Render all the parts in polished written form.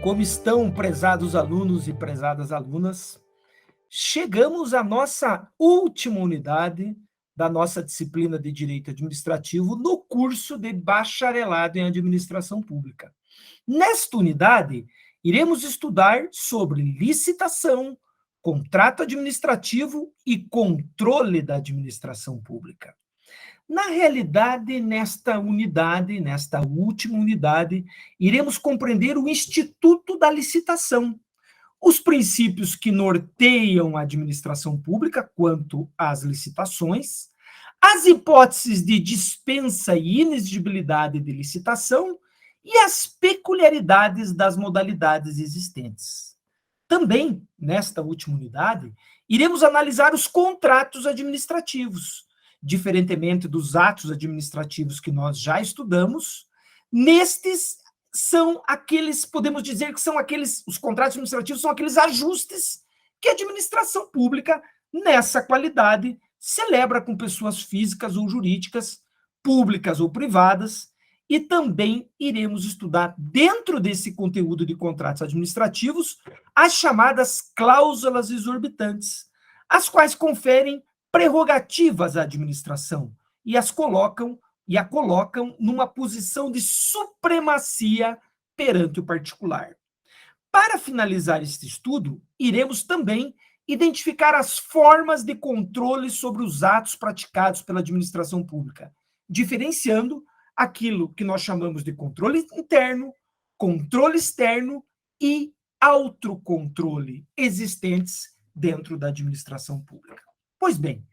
Como estão, prezados alunos e prezadas alunas? Chegamos à nossa última unidade da nossa disciplina de Direito Administrativo no curso de Bacharelado em Administração Pública. Nesta unidade, iremos estudar sobre licitação, contrato administrativo e controle da administração pública. Na realidade, nesta última unidade, iremos compreender o Instituto da Licitação, os princípios que norteiam a administração pública quanto às licitações, as hipóteses de dispensa e inexigibilidade de licitação e as peculiaridades das modalidades existentes. Também, nesta última unidade, iremos analisar os contratos administrativos. Diferentemente dos atos administrativos que nós já estudamos, nestes são aqueles, podemos dizer que são aqueles, os contratos administrativos são aqueles ajustes que a administração pública, nessa qualidade, celebra com pessoas físicas ou jurídicas, públicas ou privadas, e também iremos estudar, dentro desse conteúdo de contratos administrativos, as chamadas cláusulas exorbitantes, as quais conferem prerrogativas à administração e a colocam numa posição de supremacia perante o particular. Para finalizar este estudo, iremos também identificar as formas de controle sobre os atos praticados pela administração pública, diferenciando aquilo que nós chamamos de controle interno, controle externo e autocontrole existentes dentro da administração pública. Pois bem,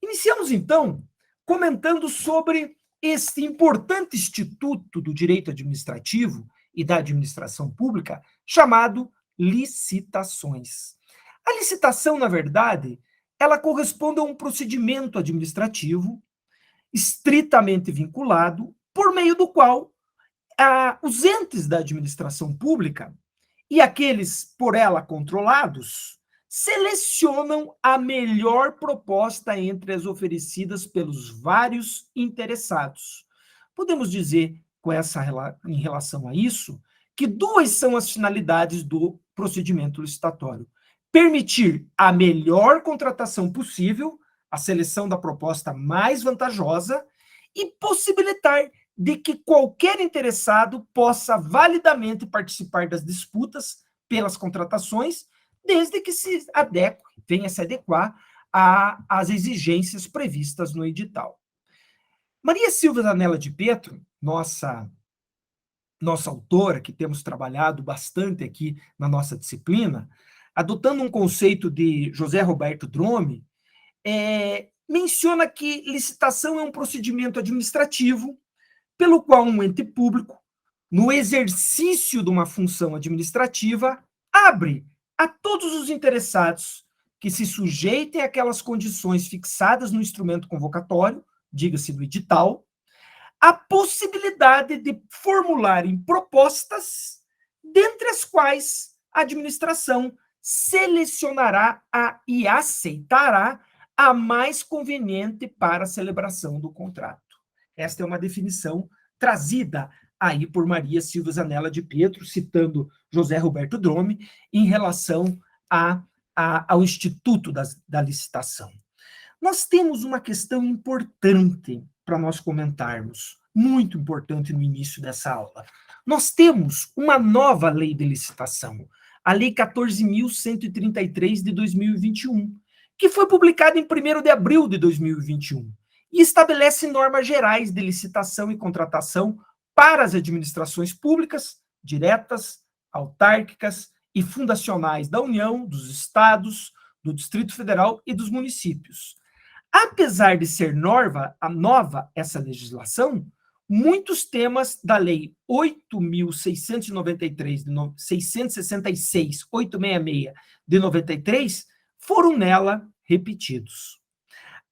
iniciamos então comentando sobre este importante instituto do direito administrativo e da administração pública, chamado licitações. A licitação, na verdade, ela corresponde a um procedimento administrativo estritamente vinculado, por meio do qual os entes da administração pública e aqueles por ela controlados selecionam a melhor proposta entre as oferecidas pelos vários interessados. Podemos dizer, em relação a isso, que duas são as finalidades do procedimento licitatório: permitir a melhor contratação possível, a seleção da proposta mais vantajosa, e possibilitar de que qualquer interessado possa validamente participar das disputas pelas contratações, desde que venha se adequar às exigências previstas no edital. Maria Silvia Zanella de Pietro, nossa autora, que temos trabalhado bastante aqui na nossa disciplina, adotando um conceito de José Roberto Drome, menciona que licitação é um procedimento administrativo pelo qual um ente público, no exercício de uma função administrativa, abre a todos os interessados que se sujeitem àquelas condições fixadas no instrumento convocatório, diga-se do edital, a possibilidade de formularem propostas, dentre as quais a administração selecionará e aceitará a mais conveniente para a celebração do contrato. Esta é uma definição trazida aí por Maria Silvia Zanella de Pietro, citando José Roberto Drome, em relação ao Instituto da Licitação. Nós temos uma questão importante para nós comentarmos, muito importante no início dessa aula. Nós temos uma nova lei de licitação, a Lei 14.133 de 2021, que foi publicada em 1º de abril de 2021, e estabelece normas gerais de licitação e contratação para as administrações públicas, diretas, autárquicas e fundacionais da União, dos estados, do Distrito Federal e dos municípios. Apesar de ser nova essa legislação, muitos temas da Lei 8.666 de 93 foram nela repetidos.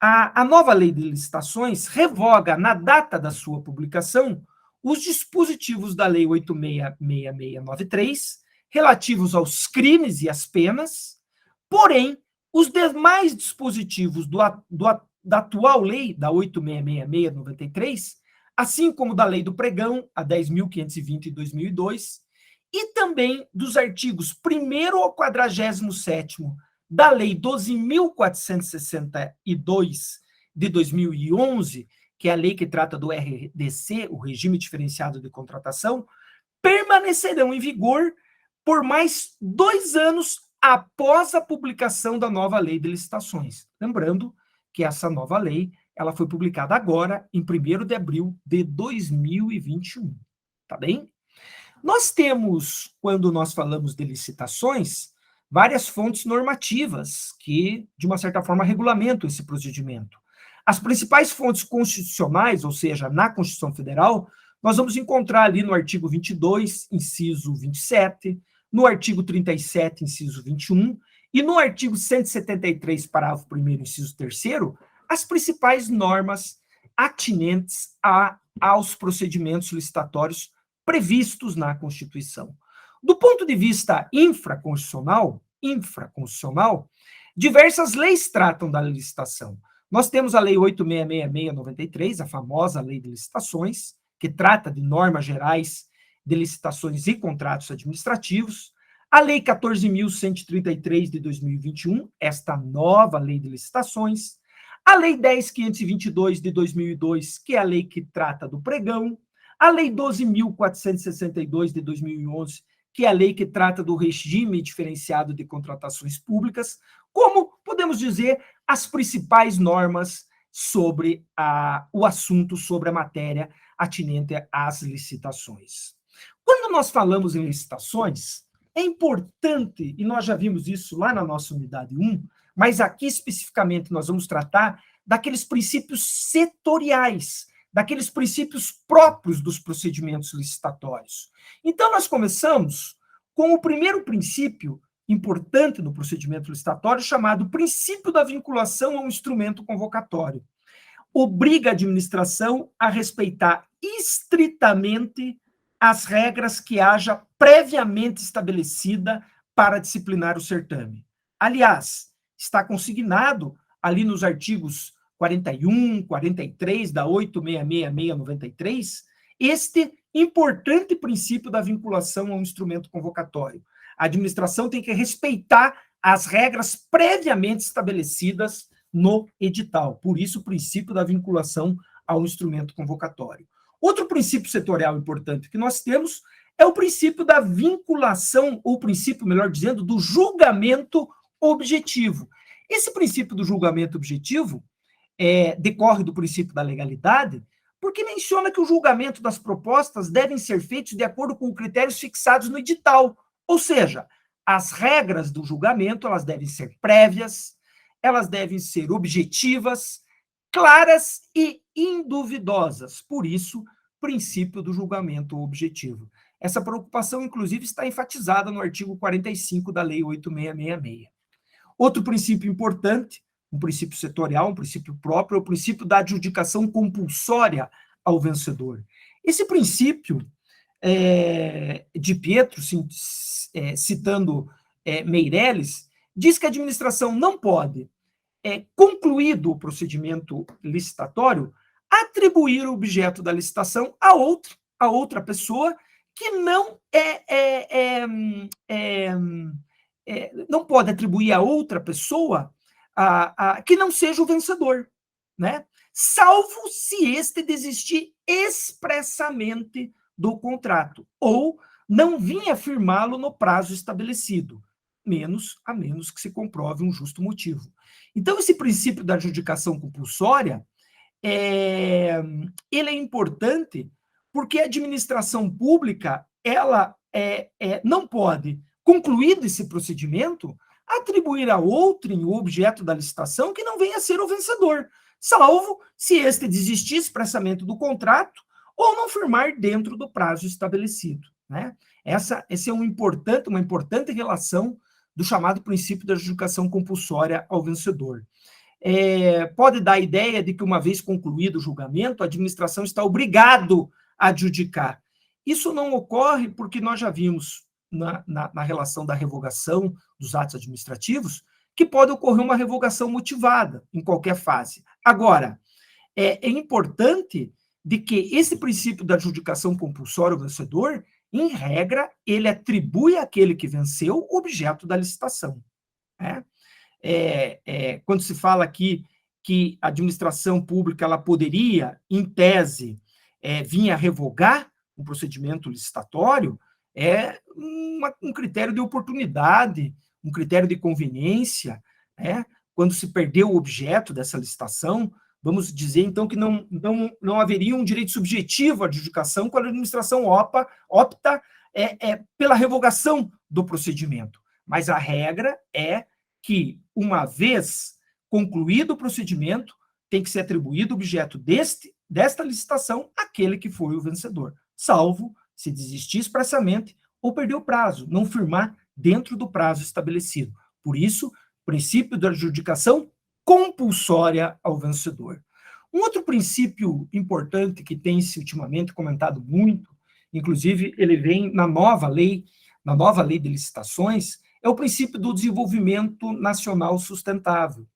A nova Lei de Licitações revoga, na data da sua publicação, os dispositivos da Lei 8.666/93, relativos aos crimes e às penas, porém, os demais dispositivos da atual lei, da 8.666/93, assim como da Lei do Pregão, a 10.520 de 2002, e também dos artigos 1º ao 47º da Lei 12.462 de 2011, que é a lei que trata do RDC, o Regime Diferenciado de Contratação, permanecerão em vigor por mais 2 anos após a publicação da nova Lei de Licitações. Lembrando que essa nova lei ela foi publicada agora, em 1º de abril de 2021. Tá bem? Nós temos, quando nós falamos de licitações, várias fontes normativas que, de uma certa forma, regulamentam esse procedimento. As principais fontes constitucionais, ou seja, na Constituição Federal, nós vamos encontrar ali no artigo 22, inciso 27, no artigo 37, inciso 21, e no artigo 173, parágrafo 1º, inciso 3º, as principais normas atinentes aos procedimentos licitatórios previstos na Constituição. Do ponto de vista infraconstitucional, diversas leis tratam da licitação. Nós temos a Lei 8.666/93, a famosa Lei de Licitações, que trata de normas gerais de licitações e contratos administrativos. A Lei 14.133 de 2021, esta nova Lei de Licitações. A Lei 10.522 de 2002, que é a lei que trata do pregão. A Lei 12.462 de 2011, que é a lei que trata do regime diferenciado de contratações públicas, como, podemos dizer, as principais normas sobre o assunto, sobre a matéria atinente às licitações. Quando nós falamos em licitações, é importante, e nós já vimos isso lá na nossa unidade 1, mas aqui especificamente nós vamos tratar daqueles princípios setoriais, daqueles princípios próprios dos procedimentos licitatórios. Então, nós começamos com o primeiro princípio importante no procedimento licitatório, chamado princípio da vinculação ao instrumento convocatório. Obriga a administração a respeitar estritamente as regras que haja previamente estabelecida para disciplinar o certame. Aliás, está consignado ali nos artigos 41, 43 da 8.666/93, este importante princípio da vinculação ao instrumento convocatório. A administração tem que respeitar as regras previamente estabelecidas no edital. Por isso, o princípio da vinculação ao instrumento convocatório. Outro princípio setorial importante que nós temos é o princípio da vinculação, ou princípio, melhor dizendo, do julgamento objetivo. Esse princípio do julgamento objetivo decorre do princípio da legalidade, porque menciona que o julgamento das propostas devem ser feitos de acordo com critérios fixados no edital. Ou seja, as regras do julgamento elas devem ser prévias, elas devem ser objetivas, claras e induvidosas. Por isso, princípio do julgamento objetivo. Essa preocupação, inclusive, está enfatizada no artigo 45 da Lei 8.666. Outro princípio importante, um princípio setorial, um princípio próprio, é o princípio da adjudicação compulsória ao vencedor. Esse princípio, de Pietro, citando Meirelles, diz que a administração não pode, concluído o procedimento licitatório, atribuir o objeto da licitação a outra pessoa que não pode atribuir a outra pessoa que não seja o vencedor, né? Salvo se este desistir expressamente do contrato, ou não vir afirmá-lo no prazo estabelecido, a menos que se comprove um justo motivo. Então, esse princípio da adjudicação compulsória, ele é importante porque a administração pública, ela não pode, concluído esse procedimento, atribuir a outrem o objeto da licitação que não venha a ser o vencedor, salvo se este desistir expressamente do contrato ou não firmar dentro do prazo estabelecido, né? Essa é uma importante relação do chamado princípio da adjudicação compulsória ao vencedor. Pode dar a ideia de que, uma vez concluído o julgamento, a administração está obrigado a adjudicar. Isso não ocorre porque nós já vimos na relação da revogação dos atos administrativos que pode ocorrer uma revogação motivada em qualquer fase. Agora, é importante de que esse princípio da adjudicação compulsória ao vencedor, Em regra, ele atribui àquele que venceu o objeto da licitação, né? Quando se fala aqui que a administração pública ela poderia, em tese, vir a revogar um procedimento licitatório, um critério de oportunidade, um critério de conveniência, né? Quando se perdeu o objeto dessa licitação, vamos dizer, então, que não haveria um direito subjetivo à adjudicação quando a administração opta pela revogação do procedimento. Mas a regra é que, uma vez concluído o procedimento, tem que ser atribuído o objeto desta licitação àquele que foi o vencedor, salvo se desistir expressamente ou perder o prazo, não firmar dentro do prazo estabelecido. Por isso, princípio da adjudicação compulsória ao vencedor. Um outro princípio importante que tem se ultimamente comentado muito, inclusive ele vem na nova lei de licitações, é o princípio do desenvolvimento nacional sustentável.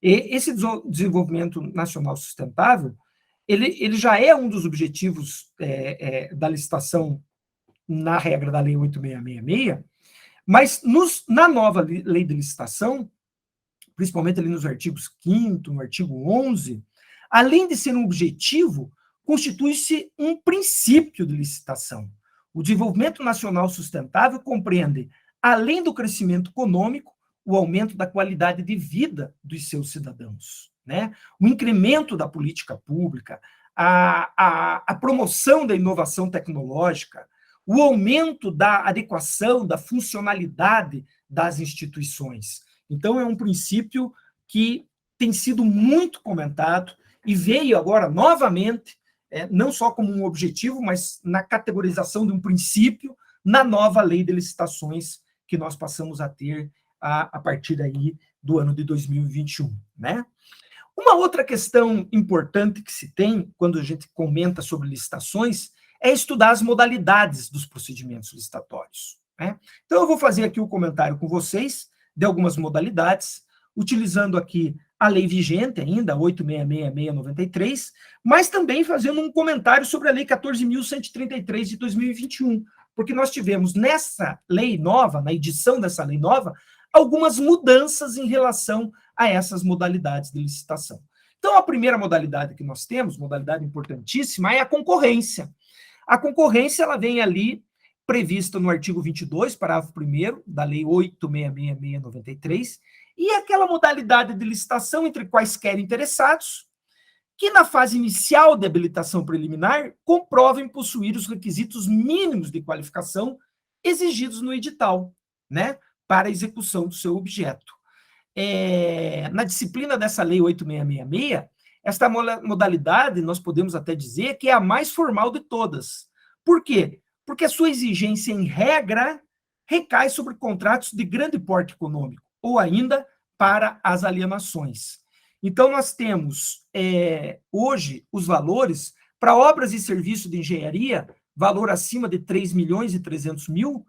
E esse desenvolvimento nacional sustentável, ele já é um dos objetivos da licitação na regra da Lei 8.666, mas na nova lei de licitação, principalmente ali nos artigos 5º, no artigo 11, além de ser um objetivo, constitui-se um princípio de licitação. O desenvolvimento nacional sustentável compreende, além do crescimento econômico, o aumento da qualidade de vida dos seus cidadãos, né? O incremento da política pública, a promoção da inovação tecnológica, o aumento da adequação, da funcionalidade das instituições. Então, é um princípio que tem sido muito comentado e veio agora novamente, não só como um objetivo, mas na categorização de um princípio na nova lei de licitações que nós passamos a ter a partir aí do ano de 2021, né? Uma outra questão importante que se tem quando a gente comenta sobre licitações é estudar as modalidades dos procedimentos licitatórios, né? Então, eu vou fazer aqui o comentário com vocês de algumas modalidades, utilizando aqui a lei vigente ainda, 8.666/93, mas também fazendo um comentário sobre a lei 14.133 de 2021, porque nós tivemos nessa lei nova, na edição dessa lei nova, algumas mudanças em relação a essas modalidades de licitação. Então, a primeira modalidade que nós temos, modalidade importantíssima, é a concorrência. A concorrência, ela vem ali prevista no artigo 22, parágrafo 1º, da lei 8.666/93, e é aquela modalidade de licitação entre quaisquer interessados que, na fase inicial de habilitação preliminar, comprovem possuir os requisitos mínimos de qualificação exigidos no edital, né, para a execução do seu objeto. Na disciplina dessa lei 8.666, esta modalidade, nós podemos até dizer que é a mais formal de todas. Por quê? Porque a sua exigência, em regra, recai sobre contratos de grande porte econômico, ou ainda para as alienações. Então, nós temos, hoje, os valores para obras e serviços de engenharia, valor acima de 3.300.000,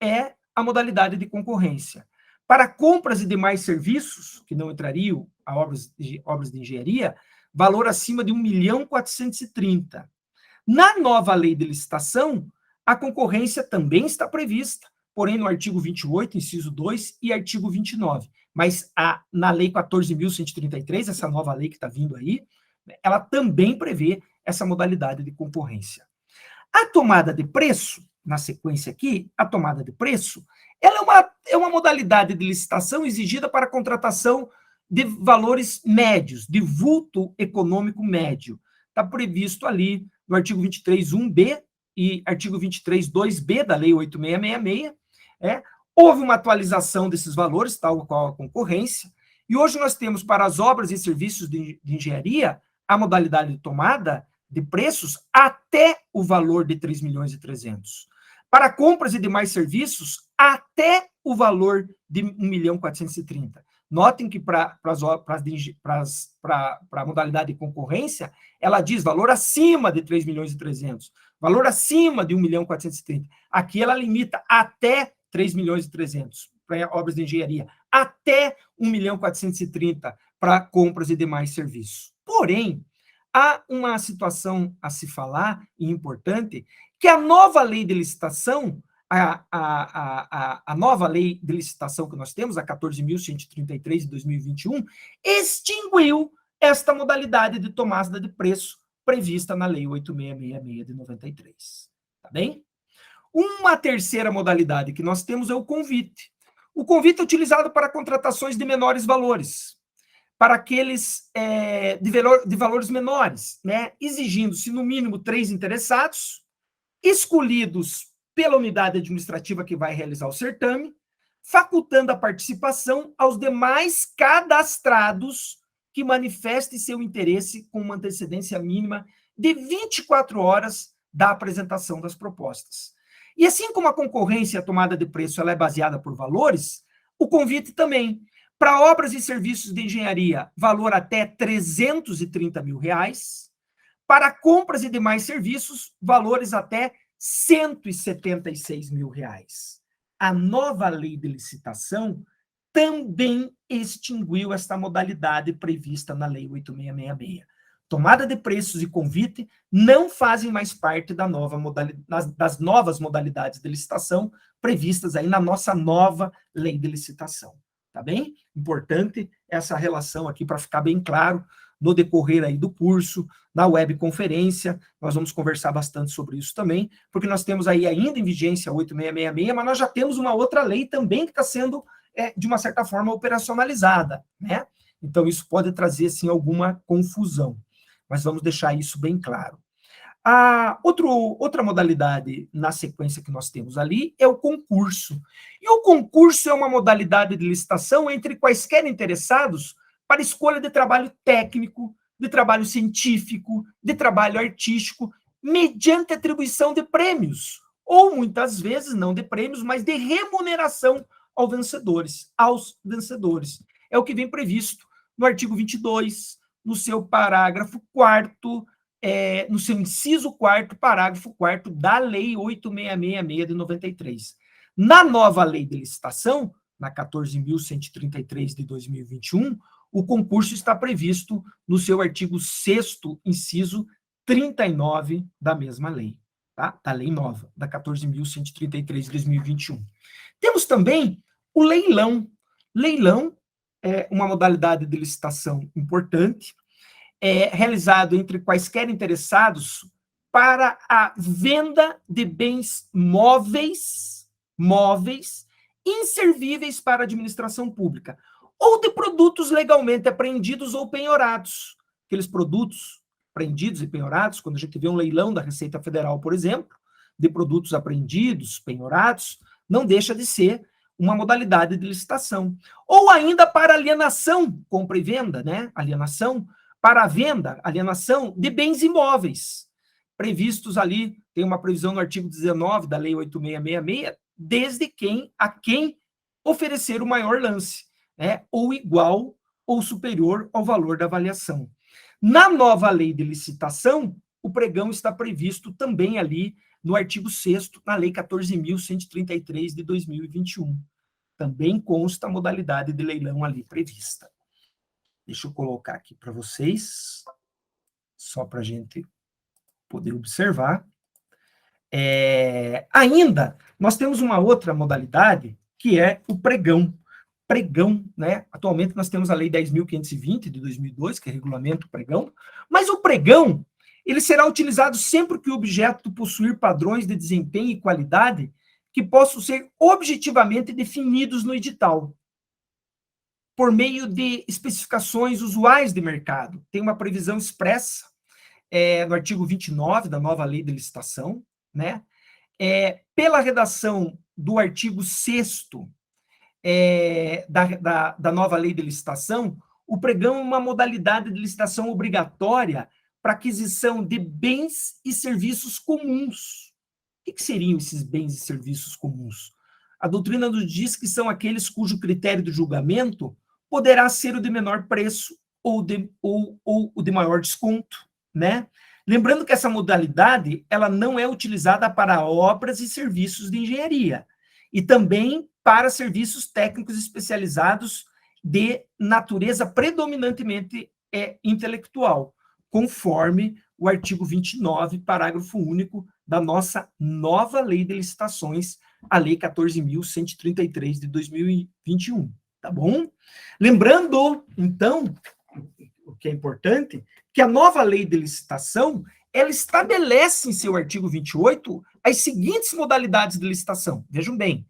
é a modalidade de concorrência. Para compras e demais serviços, que não entrariam a obras de engenharia, valor acima de 1.430.000. Na nova lei de licitação, a concorrência também está prevista, porém no artigo 28, inciso 2, e artigo 29. Mas na lei 14.133, essa nova lei que está vindo aí, ela também prevê essa modalidade de concorrência. A tomada de preço, na sequência aqui, a tomada de preço, ela é uma modalidade de licitação exigida para a contratação de valores médios, de vulto econômico médio. Está previsto ali no artigo 23.1b e artigo 23.2b da lei 8.666, houve uma atualização desses valores, tal qual a concorrência, e hoje nós temos para as obras e serviços de engenharia a modalidade de tomada de preços até o valor de 3.300.000. Para compras e demais serviços, até o valor de 1.430.000. Notem que para a modalidade de concorrência, ela diz valor acima de 3.300.000, valor acima de 1.430.000. Aqui ela limita até 3.300.000 para obras de engenharia, até 1.430.000 para compras e demais serviços. Porém, há uma situação a se falar, e importante, que a nova lei de licitação, a nova lei de licitação que nós temos, a 14.133 de 2021, extinguiu esta modalidade de tomada de preço prevista na Lei 8.666 de 93. Tá bem? Uma terceira modalidade que nós temos é o convite. O convite é utilizado para contratações de menores valores, para aqueles de valores menores, né? Exigindo-se, no mínimo, 3 interessados, escolhidos pela unidade administrativa que vai realizar o certame, facultando a participação aos demais cadastrados que manifestem seu interesse com uma antecedência mínima de 24 horas da apresentação das propostas. E assim como a concorrência e a tomada de preço ela é baseada por valores, o convite também. Para obras e serviços de engenharia, valor até R$330 mil. Para compras e demais serviços, valores até R$176 mil. A nova lei de licitação também extinguiu esta modalidade prevista na Lei 8.666. Tomada de preços e convite não fazem mais parte das novas modalidades de licitação previstas aí na nossa nova lei de licitação. Tá bem? Importante essa relação aqui para ficar bem claro no decorrer aí do curso, na webconferência, nós vamos conversar bastante sobre isso também, porque nós temos aí ainda em vigência a 8.666, mas nós já temos uma outra lei também que está sendo, de uma certa forma, operacionalizada, né? Então, isso pode trazer, sim, alguma confusão, mas vamos deixar isso bem claro. Outra modalidade na sequência que nós temos ali é o concurso. E o concurso é uma modalidade de licitação entre quaisquer interessados para escolha de trabalho técnico, de trabalho científico, de trabalho artístico, mediante atribuição de prêmios, ou muitas vezes não de prêmios, mas de remuneração aos vencedores. É o que vem previsto no artigo 22, no seu parágrafo 4º, no seu inciso 4º, parágrafo 4º da Lei 8.666 de 93. Na nova lei de licitação, na 14.133 de 2021, o concurso está previsto no seu artigo 6º, inciso 39 da mesma lei, tá? Da lei nova, da 14.133 de 2021. Temos também o leilão. Leilão é uma modalidade de licitação importante, realizado entre quaisquer interessados para a venda de bens móveis inservíveis para a administração pública, ou de produtos legalmente apreendidos ou penhorados. Aqueles produtos apreendidos e penhorados, quando a gente vê um leilão da Receita Federal, por exemplo, de produtos apreendidos, penhorados, não deixa de ser uma modalidade de licitação. Ou ainda para alienação, compra e venda, né? Alienação para a venda, alienação de bens imóveis, previstos ali, tem uma previsão no artigo 19 da Lei 8.666, desde a quem oferecer o maior lance, né? Ou igual ou superior ao valor da avaliação. Na nova lei de licitação, o pregão está previsto também ali no artigo 6º, na Lei 14.133 de 2021. Também consta a modalidade de leilão ali prevista. Deixa eu colocar aqui para vocês, só para a gente poder observar. Ainda, nós temos uma outra modalidade, que é o pregão. Pregão, né? Atualmente nós temos a Lei 10.520 de 2002, que regulamenta o pregão, mas o pregão, ele será utilizado sempre que o objeto possuir padrões de desempenho e qualidade que possam ser objetivamente definidos no edital, por meio de especificações usuais de mercado. Tem uma previsão expressa no artigo 29 da nova lei de licitação, né? Pela redação do artigo 6º da nova lei de licitação, o pregão é uma modalidade de licitação obrigatória para aquisição de bens e serviços comuns. O que seriam esses bens e serviços comuns? A doutrina nos diz que são aqueles cujo critério de julgamento poderá ser o de menor preço ou o de maior desconto, né? Lembrando que essa modalidade ela não é utilizada para obras e serviços de engenharia, e também para serviços técnicos especializados de natureza predominantemente intelectual, conforme o artigo 29, parágrafo único da nossa nova lei de licitações, a Lei 14.133 de 2021, tá bom? Lembrando, então, o que é importante, que a nova lei de licitação, ela estabelece em seu artigo 28 as seguintes modalidades de licitação. Vejam bem,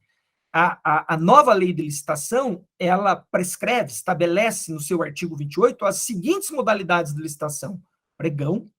a nova lei de licitação, ela prescreve, estabelece no seu artigo 28 as seguintes modalidades de licitação: pregão,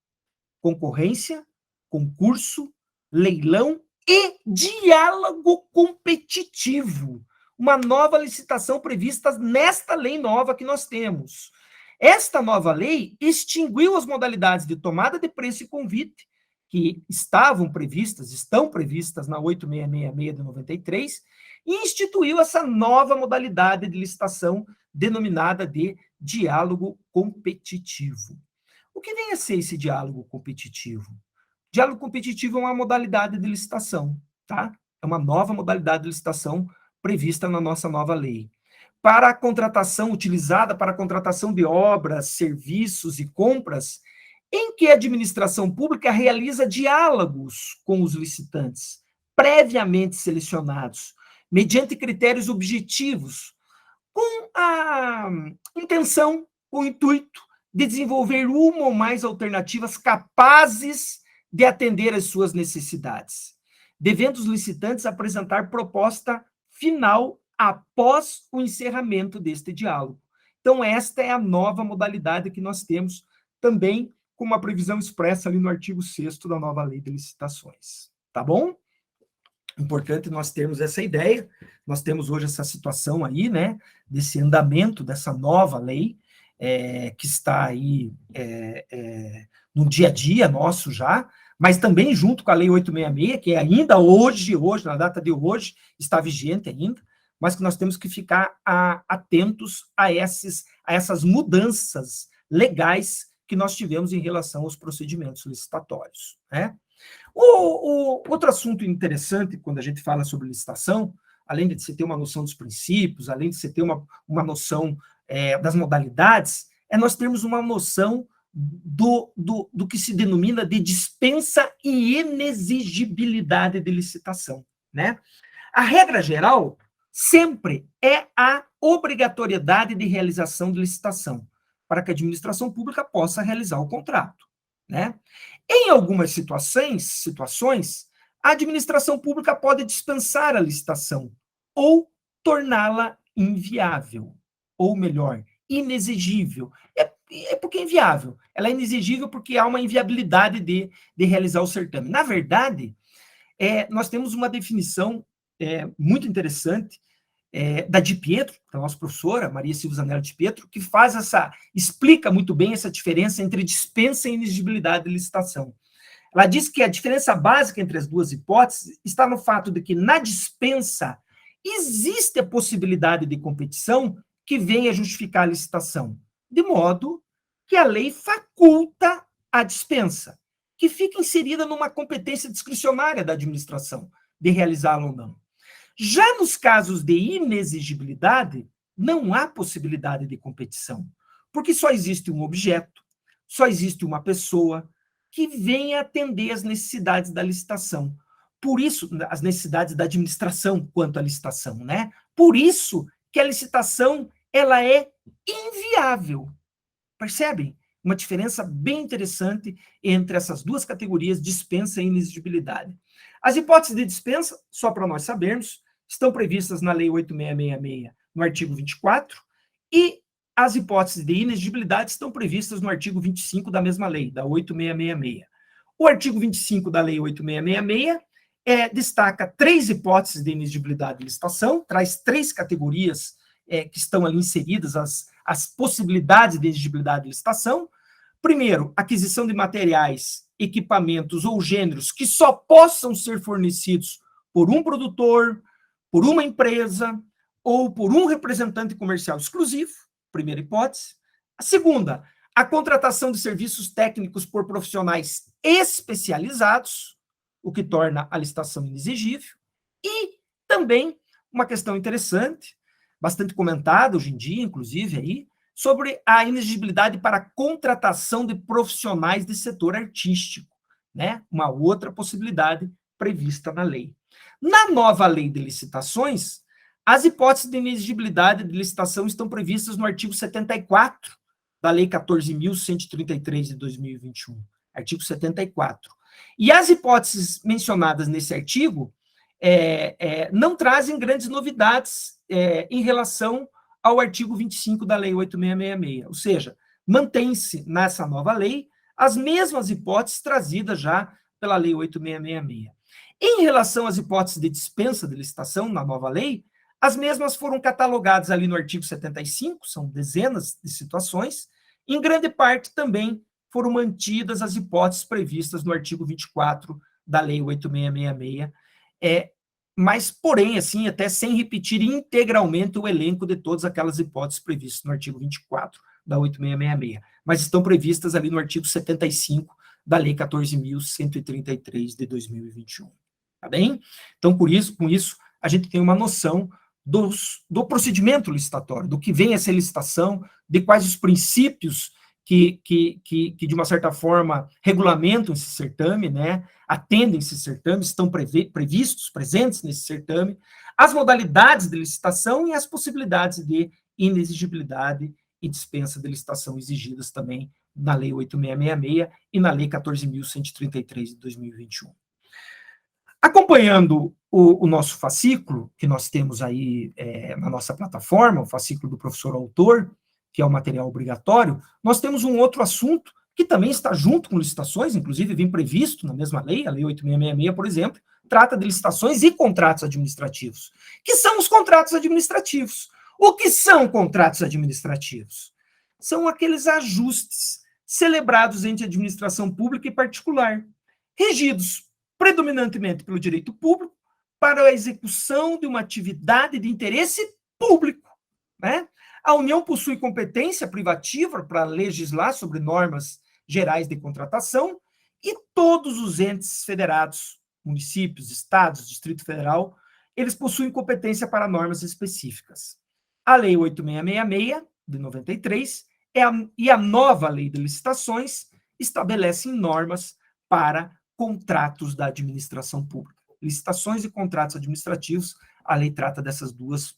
concorrência, concurso, leilão e diálogo competitivo. Uma nova licitação prevista nesta lei nova que nós temos. Esta nova lei extinguiu as modalidades de tomada de preço e convite, que estão previstas na 8666 de 93, e instituiu essa nova modalidade de licitação denominada de diálogo competitivo. O que vem a ser esse diálogo competitivo? Diálogo competitivo é uma modalidade de licitação, tá? É uma nova modalidade de licitação prevista na nossa nova lei. Para a contratação, utilizada para a contratação de obras, serviços e compras, em que a administração pública realiza diálogos com os licitantes, previamente selecionados, mediante critérios objetivos, com a intenção, com o intuito de desenvolver uma ou mais alternativas capazes de atender às suas necessidades, devendo os licitantes apresentar proposta final após o encerramento deste diálogo. Então, esta é a nova modalidade que nós temos também com uma previsão expressa ali no artigo 6º da nova lei de licitações. Tá bom? Importante nós termos essa ideia. Nós temos hoje essa situação aí, né, desse andamento dessa nova lei, que está aí no dia a dia nosso já, mas também junto com a Lei 866, que ainda hoje, na data de hoje, está vigente ainda, mas que nós temos que ficar atentos a essas mudanças legais que nós tivemos em relação aos procedimentos licitatórios, né? Outro assunto interessante, quando a gente fala sobre licitação, além de você ter uma noção dos princípios, além de você ter uma noção das modalidades, é nós termos uma noção do que se denomina de dispensa e inexigibilidade de licitação, né? A regra geral sempre é a obrigatoriedade de realização de licitação, para que a administração pública possa realizar o contrato, né? Em algumas situações, a administração pública pode dispensar a licitação ou torná-la inviável, ou melhor, inexigível. É porque é inviável. Ela é inexigível porque há uma inviabilidade de realizar o certame. Na verdade, nós temos uma definição muito interessante da Di Pietro, da nossa professora, Maria Silva Zanella Di Pietro, que explica muito bem essa diferença entre dispensa e inexigibilidade de licitação. Ela diz que a diferença básica entre as duas hipóteses está no fato de que na dispensa existe a possibilidade de competição que venha justificar a licitação, de modo que a lei faculta a dispensa, que fica inserida numa competência discricionária da administração de realizá-la ou não. Já nos casos de inexigibilidade, não há possibilidade de competição, porque só existe um objeto, só existe uma pessoa que venha atender às necessidades da licitação. Por isso, as necessidades da administração quanto à licitação, né? Por isso que a licitação, ela é inviável. Percebem? Uma diferença bem interessante entre essas duas categorias, dispensa e inexigibilidade. As hipóteses de dispensa, só para nós sabermos, estão previstas na Lei 8666, no artigo 24, e as hipóteses de inexigibilidade estão previstas no artigo 25 da mesma lei, da 8666. O artigo 25 da Lei 8666 destaca 3 hipóteses de inexigibilidade de licitação, traz 3 categorias que estão ali inseridas, as possibilidades de exigibilidade de licitação. Primeiro, aquisição de materiais, equipamentos ou gêneros que só possam ser fornecidos por um produtor, por uma empresa ou por um representante comercial exclusivo, primeira hipótese. A segunda, a contratação de serviços técnicos por profissionais especializados, o que torna a licitação inexigível. E também uma questão interessante, bastante comentada hoje em dia, inclusive, aí, sobre a inexigibilidade para a contratação de profissionais de setor artístico, né? Uma outra possibilidade prevista na lei. Na nova lei de licitações, as hipóteses de inexigibilidade de licitação estão previstas no artigo 74 da Lei 14.133 de 2021, artigo 74. E as hipóteses mencionadas nesse artigo não trazem grandes novidades em relação ao artigo 25 da Lei 8.666, ou seja, mantém-se nessa nova lei as mesmas hipóteses trazidas já pela Lei 8.666. Em relação às hipóteses de dispensa de licitação na nova lei, as mesmas foram catalogadas ali no artigo 75, são dezenas de situações, em grande parte também foram mantidas as hipóteses previstas no artigo 24 da Lei 8.666, mas, porém, assim, até sem repetir integralmente o elenco de todas aquelas hipóteses previstas no artigo 24 da 8.666, mas estão previstas ali no artigo 75 da Lei 14.133 de 2021. Tá bem? Então, com isso, a gente tem uma noção do procedimento licitatório, do que vem a ser licitação, de quais os princípios que de uma certa forma, regulamentam esse certame, né? Atendem esse certame, estão previstos, presentes nesse certame, as modalidades de licitação e as possibilidades de inexigibilidade e dispensa de licitação exigidas também na Lei 8.666 e na Lei 14.133 de 2021. Acompanhando o nosso fascículo, que nós temos aí na nossa plataforma, o fascículo do professor autor, que é o material obrigatório, nós temos um outro assunto que também está junto com licitações, inclusive vem previsto na mesma lei, a Lei 8.666, por exemplo, trata de licitações e contratos administrativos. Que são os contratos administrativos? O que são contratos administrativos? São aqueles ajustes celebrados entre administração pública e particular, regidos predominantemente pelo direito público para a execução de uma atividade de interesse público, né? A União possui competência privativa para legislar sobre normas gerais de contratação e todos os entes federados, municípios, estados, Distrito Federal, eles possuem competência para normas específicas. A Lei 8.666, de 93, e a nova Lei de Licitações estabelecem normas para contratos da administração pública. Licitações e contratos administrativos, a lei trata dessas duas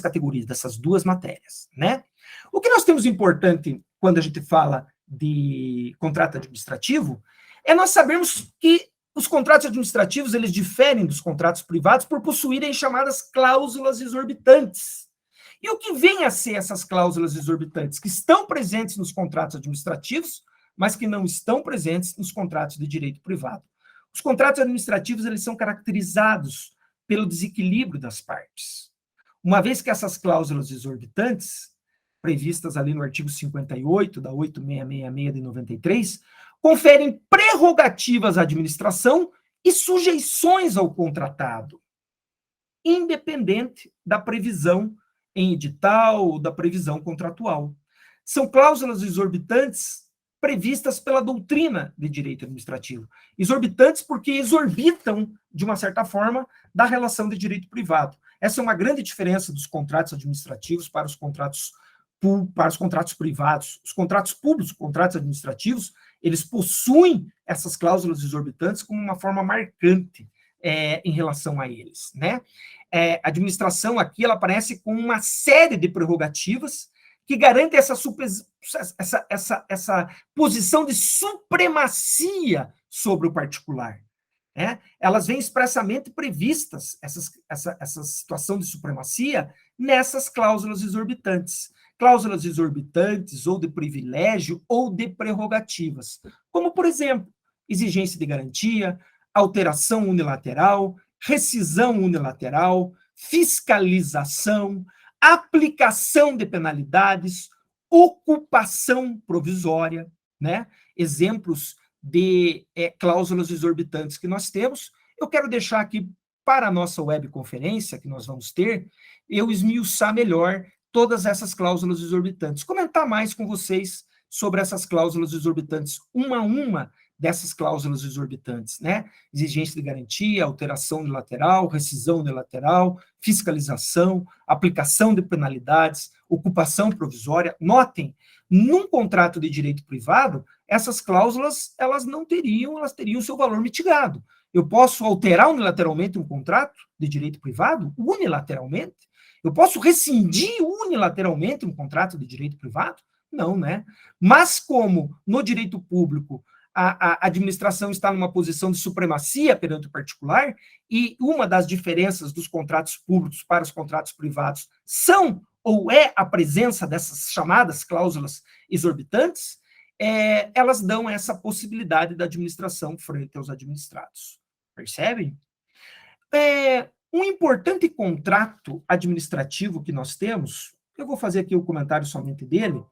categorias, dessas duas matérias, né? O que nós temos importante quando a gente fala de contrato administrativo é nós sabermos que os contratos administrativos, eles diferem dos contratos privados por possuírem chamadas cláusulas exorbitantes. E o que vem a ser essas cláusulas exorbitantes? Que estão presentes nos contratos administrativos, mas que não estão presentes nos contratos de direito privado. Os contratos administrativos, eles são caracterizados pelo desequilíbrio das partes. Uma vez que essas cláusulas exorbitantes, previstas ali no artigo 58 da 8.666 de 93, conferem prerrogativas à administração e sujeições ao contratado, independente da previsão em edital ou da previsão contratual. São cláusulas exorbitantes previstas pela doutrina de direito administrativo. Exorbitantes porque exorbitam, de uma certa forma, da relação de direito privado. Essa é uma grande diferença dos contratos administrativos para os contratos privados. Os contratos públicos, contratos administrativos, eles possuem essas cláusulas exorbitantes como uma forma marcante em relação a eles, né? A administração aqui, ela aparece com uma série de prerrogativas que garante essa posição de supremacia sobre o particular. Né? Elas vêm expressamente previstas, essa situação de supremacia, nessas cláusulas exorbitantes. Cláusulas exorbitantes, ou de privilégio, ou de prerrogativas. Como, por exemplo, exigência de garantia, alteração unilateral, rescisão unilateral, fiscalização, aplicação de penalidades, ocupação provisória, né? Exemplos de cláusulas exorbitantes que nós temos. Eu quero deixar aqui para a nossa webconferência que nós vamos ter, eu esmiuçar melhor todas essas cláusulas exorbitantes, comentar mais com vocês sobre essas cláusulas exorbitantes, uma a uma dessas cláusulas exorbitantes, né? Exigência de garantia, alteração unilateral, rescisão unilateral, fiscalização, aplicação de penalidades, ocupação provisória. Notem, num contrato de direito privado, essas cláusulas, elas teriam seu valor mitigado. Eu posso alterar unilateralmente um contrato de direito privado? Unilateralmente? Eu posso rescindir unilateralmente um contrato de direito privado? Não, né? Mas como no direito público a administração está numa posição de supremacia perante o particular, e uma das diferenças dos contratos públicos para os contratos privados são ou é a presença dessas chamadas cláusulas exorbitantes, elas dão essa possibilidade da administração frente aos administrados. Percebem? Um importante contrato administrativo que nós temos, eu vou fazer aqui o comentário somente dele,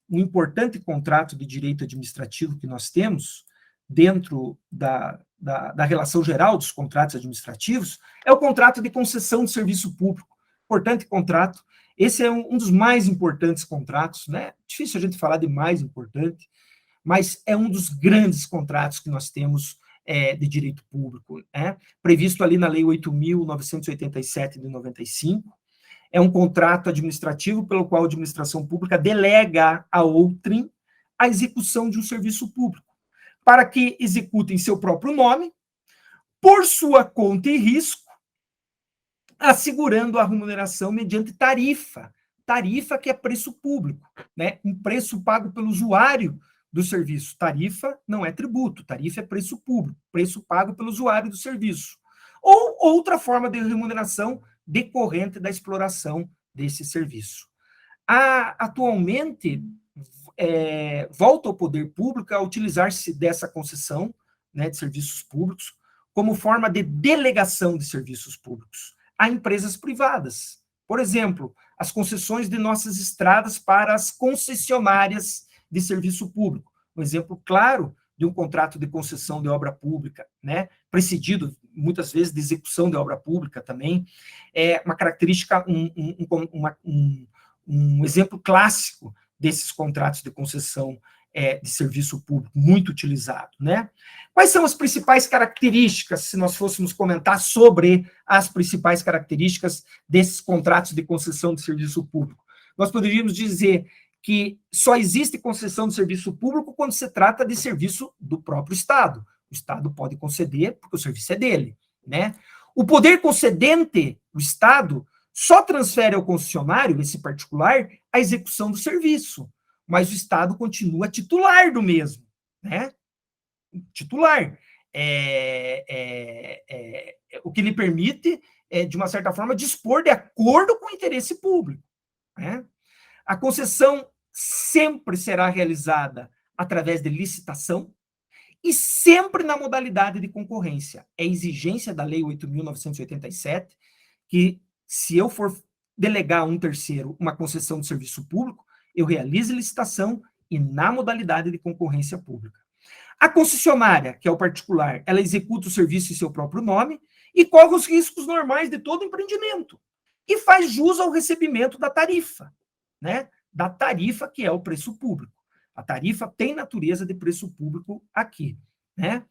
um importante contrato de direito administrativo que nós temos dentro da relação geral dos contratos administrativos é o contrato de concessão de serviço público. Importante contrato. Esse é um dos mais importantes contratos, né? Difícil a gente falar de mais importante, mas é um dos grandes contratos que nós temos de direito público, né? Previsto ali na Lei 8.987 de 95. É um contrato administrativo pelo qual a administração pública delega a outrem a execução de um serviço público, para que executem seu próprio nome, por sua conta e risco, assegurando a remuneração mediante tarifa. Tarifa que é preço público, né? Um preço pago pelo usuário do serviço. Tarifa não é tributo, tarifa é preço público, preço pago pelo usuário do serviço. Ou outra forma de remuneração decorrente da exploração desse serviço. Atualmente, volta ao poder público a utilizar-se dessa concessão, né, de serviços públicos como forma de delegação de serviços públicos a empresas privadas. Por exemplo, as concessões de nossas estradas para as concessionárias de serviço público. Um exemplo claro de um contrato de concessão de obra pública, né, precedido muitas vezes de execução de obra pública também, é uma característica, um exemplo clássico desses contratos de concessão de serviço público, muito utilizado, né? Quais são as principais características, se nós fôssemos comentar sobre as principais características desses contratos de concessão de serviço público? Nós poderíamos dizer que só existe concessão de serviço público quando se trata de serviço do próprio Estado. O Estado pode conceder, porque o serviço é dele, né? O poder concedente, o Estado, só transfere ao concessionário, esse particular, a execução do serviço, mas o Estado continua titular do mesmo, né? Titular. O que lhe permite, de uma certa forma, dispor de acordo com o interesse público, né? A concessão sempre será realizada através de licitação e sempre na modalidade de concorrência. É exigência da Lei 8.987 que, se eu for delegar a um terceiro uma concessão de serviço público, eu realize licitação e na modalidade de concorrência pública. A concessionária, que é o particular, ela executa o serviço em seu próprio nome e corre os riscos normais de todo empreendimento e faz jus ao recebimento da tarifa, né? Da tarifa que é o preço público. A tarifa tem natureza de preço público aqui, né?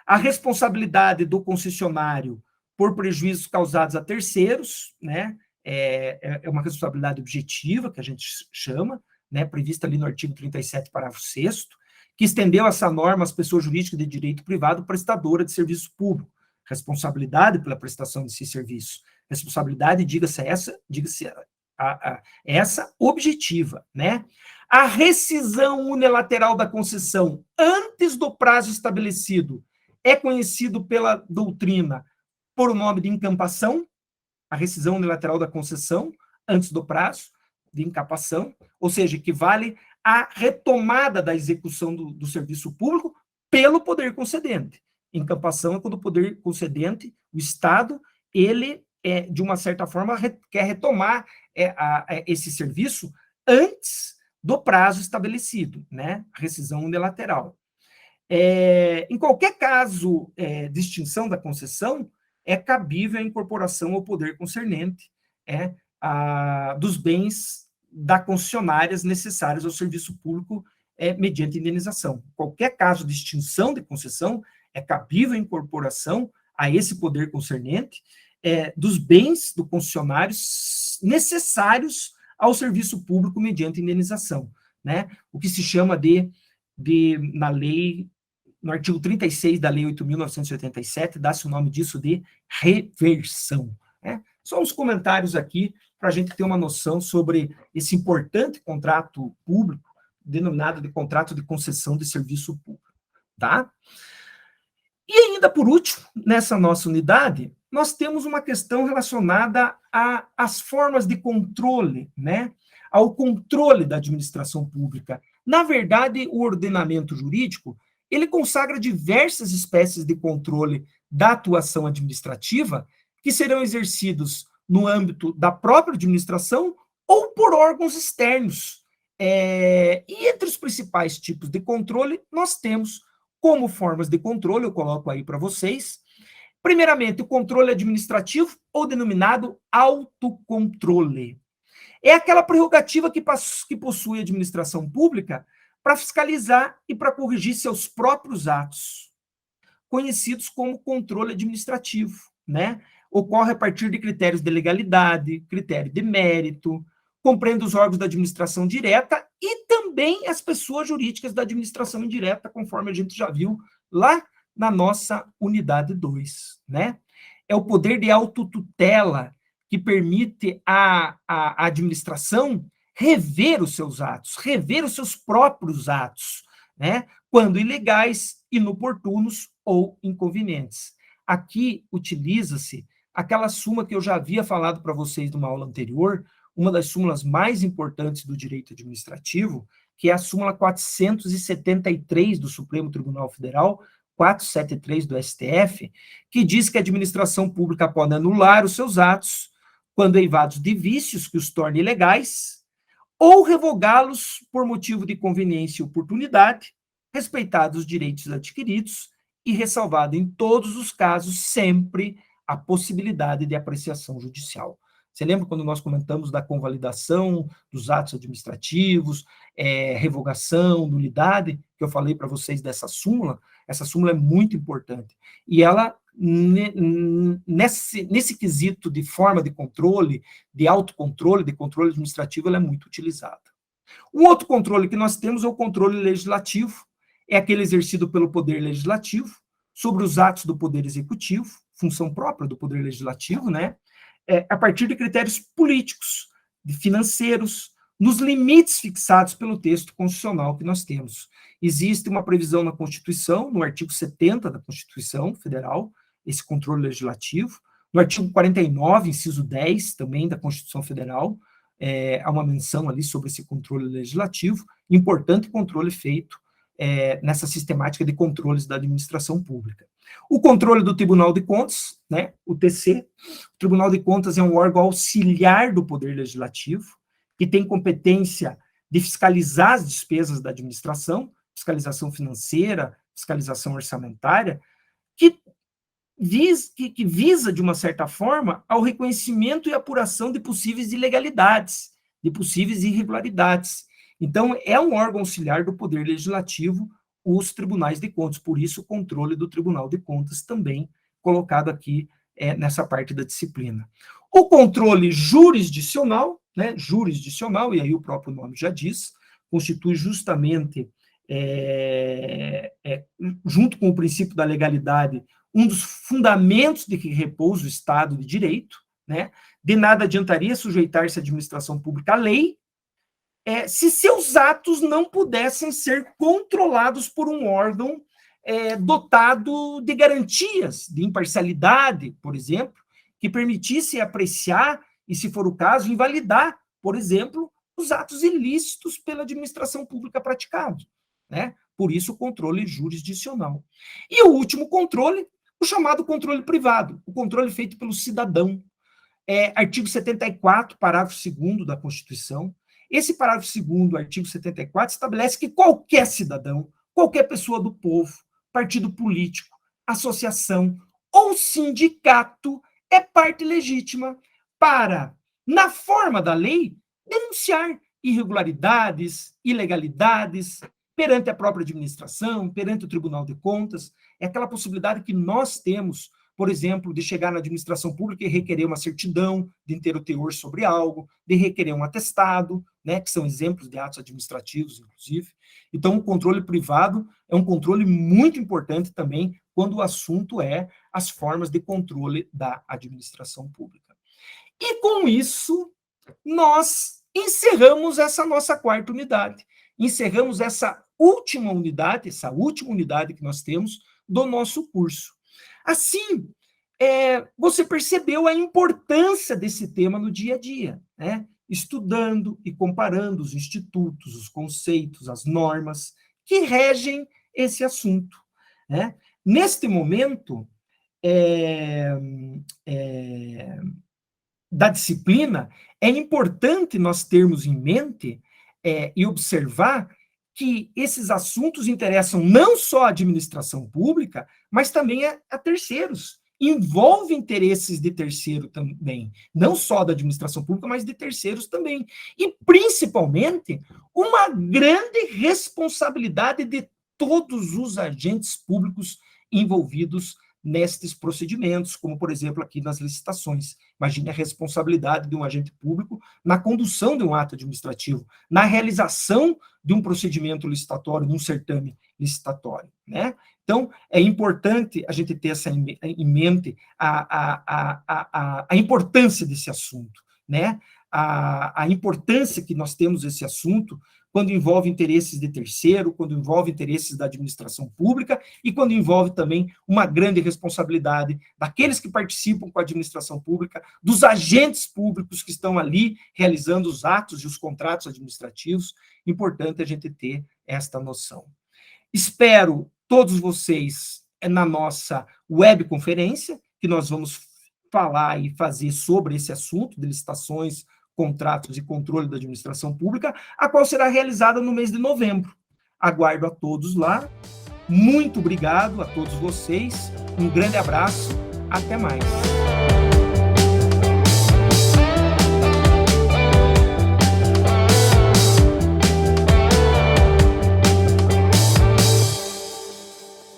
A responsabilidade do concessionário por prejuízos causados a terceiros, né? É uma responsabilidade objetiva, que a gente chama, né? Prevista ali no artigo 37, parágrafo 6º, que estendeu essa norma às pessoas jurídicas de direito privado prestadora de serviço público. Responsabilidade pela prestação desse serviço. Responsabilidade, diga-se essa objetiva, né? A rescisão unilateral da concessão antes do prazo estabelecido é conhecido pela doutrina por o nome de incampação, a rescisão unilateral da concessão antes do prazo de incapação, ou seja, equivale à retomada da execução do serviço público pelo poder concedente. Incampação é quando o poder concedente, o Estado, ele, de uma certa forma, quer retomar esse serviço antes do prazo estabelecido, né? Rescisão unilateral. Em qualquer caso de extinção da concessão, é cabível a incorporação ao poder concernente dos bens da concessionárias necessários ao serviço público mediante indenização. Qualquer caso de extinção de concessão, é cabível a incorporação a esse poder concernente dos bens do concessionário necessários ao serviço público mediante indenização, né? O que se chama na lei, no artigo 36 da Lei 8.987, dá-se o nome disso de reversão, né? Só uns comentários aqui para a gente ter uma noção sobre esse importante contrato público, denominado de contrato de concessão de serviço público, tá? E ainda por último, nessa nossa unidade, nós temos uma questão relacionada às formas de controle, né? Ao controle da administração pública. Na verdade, o ordenamento jurídico, ele consagra diversas espécies de controle da atuação administrativa que serão exercidos no âmbito da própria administração ou por órgãos externos. E entre os principais tipos de controle, nós temos como formas de controle, eu coloco aí para vocês, primeiramente, o controle administrativo, ou denominado autocontrole. É aquela prerrogativa que possui a administração pública para fiscalizar e para corrigir seus próprios atos, conhecidos como controle administrativo, né? Ocorre a partir de critérios de legalidade, critério de mérito, compreende os órgãos da administração direta e também as pessoas jurídicas da administração indireta, conforme a gente já viu lá na nossa unidade 2, né? É o poder de autotutela que permite à administração rever os seus atos, rever os seus próprios atos, né? Quando ilegais, inoportunos ou inconvenientes. Aqui utiliza-se aquela súmula que eu já havia falado para vocês numa aula anterior, uma das súmulas mais importantes do direito administrativo, que é a súmula 473 do Supremo Tribunal Federal, 473 do STF, que diz que a administração pública pode anular os seus atos quando eivados de vícios que os tornem ilegais, ou revogá-los por motivo de conveniência e oportunidade, respeitados os direitos adquiridos e ressalvado em todos os casos sempre a possibilidade de apreciação judicial. Você lembra quando nós comentamos da convalidação dos atos administrativos, revogação, nulidade, que eu falei para vocês dessa súmula? Essa súmula é muito importante. E ela, nesse quesito de forma de controle, de autocontrole, de controle administrativo, ela é muito utilizada. Um outro controle que nós temos é o controle legislativo, é aquele exercido pelo Poder Legislativo sobre os atos do Poder Executivo, função própria do Poder Legislativo, né? A partir de critérios políticos, financeiros, nos limites fixados pelo texto constitucional que nós temos. Existe uma previsão na Constituição, no artigo 70 da Constituição Federal, esse controle legislativo. No artigo 49, inciso 10, também da Constituição Federal, há uma menção ali sobre esse controle legislativo, importante controle feito nessa sistemática de controles da administração pública. O controle do Tribunal de Contas, né, o TC, o Tribunal de Contas é um órgão auxiliar do Poder Legislativo, que tem competência de fiscalizar as despesas da administração, fiscalização financeira, fiscalização orçamentária, que visa, de uma certa forma, ao reconhecimento e apuração de possíveis ilegalidades, de possíveis irregularidades. Então, é um órgão auxiliar do Poder Legislativo, os tribunais de contas, por isso o controle do Tribunal de Contas também colocado aqui nessa parte da disciplina. O controle jurisdicional, né, jurisdicional, e aí o próprio nome já diz, constitui justamente, junto com o princípio da legalidade, um dos fundamentos de que repousa o Estado de Direito, né? De nada adiantaria sujeitar-se à administração pública à lei, se seus atos não pudessem ser controlados por um órgão dotado de garantias, de imparcialidade, por exemplo, que permitisse apreciar e, se for o caso, invalidar, por exemplo, os atos ilícitos pela administração pública praticados, né? Por isso, o controle jurisdicional. E o último controle, o chamado controle privado, o controle feito pelo cidadão. Artigo 74, parágrafo 2º da Constituição. Esse parágrafo 2º, artigo 74, estabelece que qualquer cidadão, qualquer pessoa do povo, partido político, associação ou sindicato é parte legítima para, na forma da lei, denunciar irregularidades, ilegalidades perante a própria administração, perante o Tribunal de Contas. É aquela possibilidade que nós temos por exemplo, de chegar na administração pública e requerer uma certidão de inteiro teor sobre algo, de requerer um atestado, né, que são exemplos de atos administrativos, inclusive. Então, o controle privado é um controle muito importante também quando o assunto é as formas de controle da administração pública. E com isso, nós encerramos essa nossa quarta unidade, encerramos essa última unidade que nós temos do nosso curso. Assim, você percebeu a importância desse tema no dia a dia, né? Estudando e comparando os institutos, os conceitos, as normas que regem esse assunto, né? Neste momento da disciplina, é importante nós termos em mente e observar que esses assuntos interessam não só a administração pública, mas também a terceiros. Envolve interesses de terceiro também, não só da administração pública, mas de terceiros também. E, principalmente, uma grande responsabilidade de todos os agentes públicos envolvidos nestes procedimentos, como, por exemplo, aqui nas licitações. Imagine a responsabilidade de um agente público na condução de um ato administrativo, na realização de um procedimento licitatório, de um certame licitatório, né? Então, é importante a gente ter em mente a importância desse assunto, né? A importância que nós temos desse assunto quando envolve interesses de terceiro, quando envolve interesses da administração pública e quando envolve também uma grande responsabilidade daqueles que participam com a administração pública, dos agentes públicos que estão ali realizando os atos e os contratos administrativos. Importante a gente ter esta noção. Espero todos vocês na nossa webconferência, que nós vamos falar e fazer sobre esse assunto de licitações, contratos e controle da administração pública, a qual será realizada no mês de novembro. Aguardo a todos lá. Muito obrigado a todos vocês. Um grande abraço. Até mais.